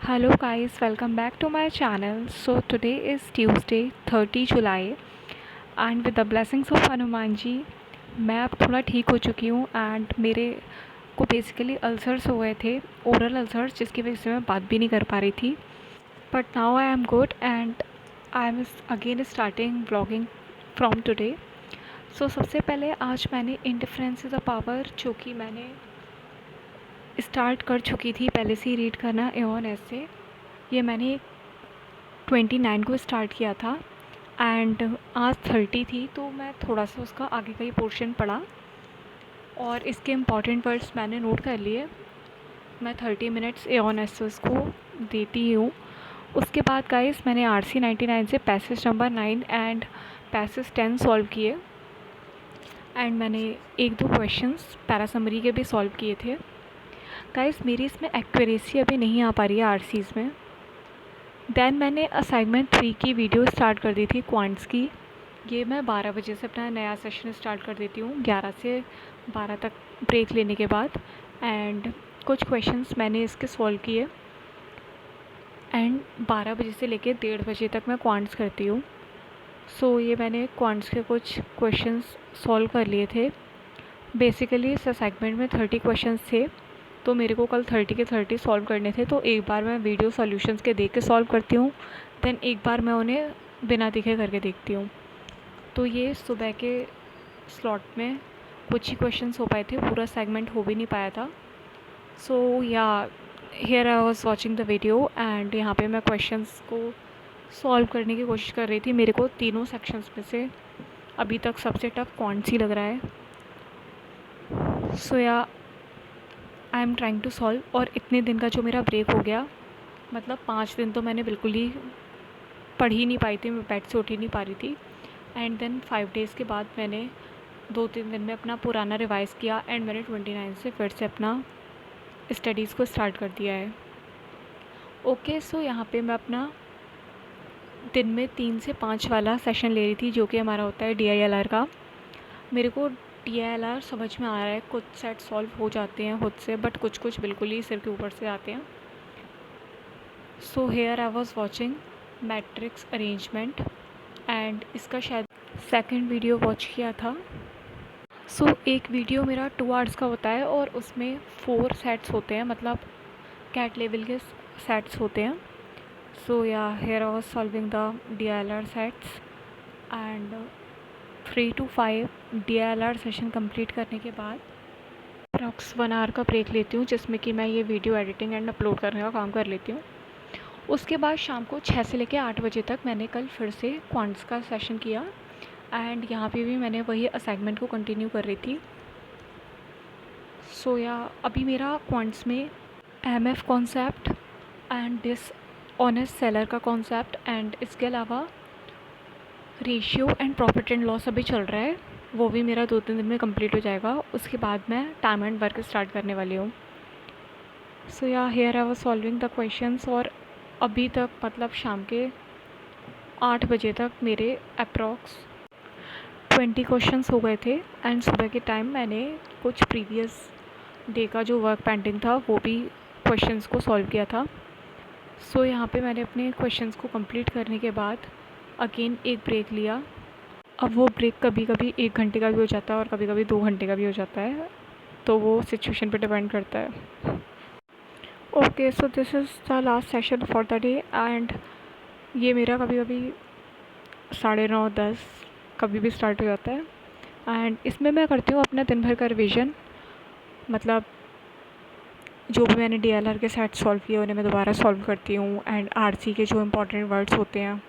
Hello guys, welcome back to my channel. So today is Tuesday 30 July and with the blessings of Hanuman ji मैं अब थोड़ा ठीक हो चुकी हूँ एंड मेरे को बेसिकली अल्सर्स हो गए थे, ओरल अल्सर्स, जिसकी वजह से मैं बात भी नहीं कर पा रही थी. But now I am good and I am again starting vlogging from today. So सबसे पहले आज मैंने इंडिफरेंस इज़ अ पावर, जो कि मैंने स्टार्ट कर चुकी थी पहले से ही रीड करना एओन ऐसे. ये मैंने 29 को स्टार्ट किया था एंड आज 30 थी, तो मैं थोड़ा सा उसका आगे का ही पोर्शन पढ़ा और इसके इम्पॉर्टेंट वर्ड्स मैंने नोट कर लिए. मैं 30 मिनट्स एओन एस को देती हूँ. उसके बाद गाइस मैंने RC 99 से passage number 9 and passage 10 solve किए एंड मैंने एक दो क्वेश्चंस पैरासमरी के भी सॉल्व किए थे. गाइस मेरी इसमें एक्यूरेसी अभी नहीं आ पा रही है आरसीज़ में. दैन मैंने असाइनमेंट 3 की वीडियो स्टार्ट कर दी थी क्वांट्स की. ये मैं 12 बजे से अपना नया सेशन स्टार्ट कर देती हूँ, 11 से 12 तक ब्रेक लेने के बाद. एंड कुछ क्वेश्चंस मैंने इसके सॉल्व किए एंड 12 बजे से लेकर 1:30 बजे तक मैं क्वांट्स करती हूँ. सो ये मैंने क्वांट्स के कुछ क्वेश्चंस सॉल्व कर लिए थे. बेसिकली इस असाइनमेंट में 30 क्वेश्चंस थे, तो मेरे को कल 30 के 30 सॉल्व करने थे. तो एक बार मैं वीडियो सॉल्यूशंस के देख के सॉल्व करती हूँ, दैन एक बार मैं उन्हें बिना दिखे करके देखती हूँ. तो ये सुबह के स्लॉट में कुछ ही क्वेश्चंस हो पाए थे, पूरा सेगमेंट हो भी नहीं पाया था. सो या here I was watching the video and यहाँ पे मैं क्वेश्चंस को सॉल्व करने की कोशिश कर रही थी. मेरे को तीनों सेक्शंस में से अभी तक सबसे टफ कौन सी लग रहा है. So yeah I am trying to solve. और इतने दिन का जो मेरा ब्रेक हो गया, मतलब 5 दिन तो मैंने बिल्कुल ही पढ़ ही नहीं पाई थी, मैं बेड से उठ ही नहीं पा रही थी. एंड देन 5 डेज़ के बाद मैंने 2-3 दिन में अपना पुराना रिवाइज़ किया एंड मैंने 29 से फिर से अपना स्टडीज़ को स्टार्ट कर दिया है. ओके, सो यहाँ पे मैं अपना दिन में 3 से 5 वाला सेशन ले रही थी, जो कि हमारा होता है DILR का. मेरे को DILR समझ में आ रहा है, कुछ सेट सॉल्व हो जाते हैं खुद से, बट कुछ कुछ बिल्कुल ही सिर के ऊपर से आते हैं. So here I was watching matrix arrangement and इसका शायद सेकंड वीडियो वॉच किया था. सो एक वीडियो मेरा 2 आवर्स का होता है और उसमें 4 सेट्स होते हैं, मतलब कैट लेवल के सेट्स होते हैं. सो या here I was solving the DILR sets and 3 to 5 DILR session complete करने के बाद अप्रॉक्स 1 आवर का ब्रेक लेती हूँ, जिसमें कि मैं ये वीडियो एडिटिंग एंड अपलोड करने का काम कर लेती हूँ. उसके बाद शाम को 6 से लेकर 8 बजे तक मैंने कल फिर से क्वांट्स का सेशन किया एंड यहाँ पे भी मैंने वही असाइनमेंट को कंटिन्यू कर रही थी. सो या अभी मेरा क्वांट्स में MF concept and dishonest seller का कॉन्सेप्ट एंड इसके अलावा ratio and profit and loss अभी चल रहा है, वो भी मेरा 2-3 दिन में कंप्लीट हो जाएगा. उसके बाद मैं टाइम एंड वर्क स्टार्ट करने वाली हूँ. सो या here I was solving the questions और अभी तक मतलब शाम के 8 बजे तक मेरे अप्रॉक्स 20 क्वेश्चंस हो गए थे एंड सुबह के टाइम मैंने कुछ प्रीवियस डे का जो वर्क पेंडिंग था वो भी क्वेश्चंस को सॉल्व किया था. सो यहाँ पे मैंने अपने क्वेश्चंस को कंप्लीट करने के बाद अगेन एक ब्रेक लिया. अब वो ब्रेक कभी कभी 1 घंटे का भी हो जाता है और कभी कभी 2 घंटे का भी हो जाता है, तो वो सिचुएशन पे डिपेंड करता है. Okay, so this is the last session for the day and ये मेरा कभी कभी 9:30-10 कभी भी स्टार्ट हो जाता है. एंड इसमें मैं करती हूँ अपना दिन भर का रिविज़न, मतलब जो भी मैंने DILR के सेट सॉल्व किए उन्हें मैं दोबारा सॉल्व करती हूँ एंड RC के जो इम्पोर्टेंट वर्ड्स होते हैं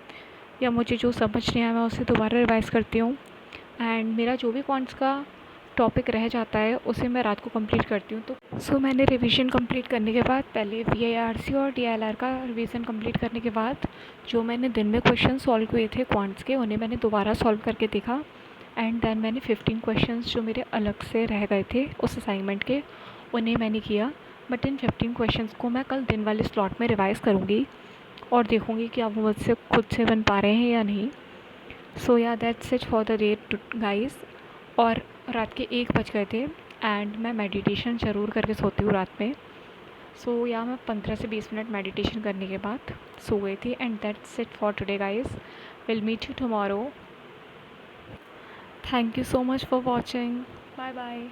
या मुझे जो समझ नहीं आया मैं उसे दोबारा रिवाइज़ करती हूँ. एंड मेरा जो भी क्वांट्स का टॉपिक रह जाता है उसे मैं रात को कंप्लीट करती हूँ. तो सो मैंने रिवीजन कंप्लीट करने के बाद पहले VIRC और DILR का रिवीजन कंप्लीट करने के बाद जो मैंने दिन में क्वेश्चन सॉल्व किए थे क्वांट्स के उन्हें मैंने दोबारा सॉल्व करके देखा एंड देन मैंने 15 क्वेश्चंस जो मेरे अलग से रह गए थे उस असाइनमेंट के उन्हें मैंने किया. बट इन 15 क्वेश्चंस को मैं कल दिन वाले स्लॉट में रिवाइज़ करूँगी और देखूँगी कि अब वो मुझसे खुद से बन पा रहे हैं या नहीं. सो या that's it for the day guys. और रात के 1 बज गए थे एंड मैं मेडिटेशन ज़रूर करके सोती हूँ रात में. सो या मैं 15 से 20 मिनट मेडिटेशन करने के बाद सो गई थी। And that's it for today guys. Will meet you tomorrow. Thank you so much for watching. Bye bye.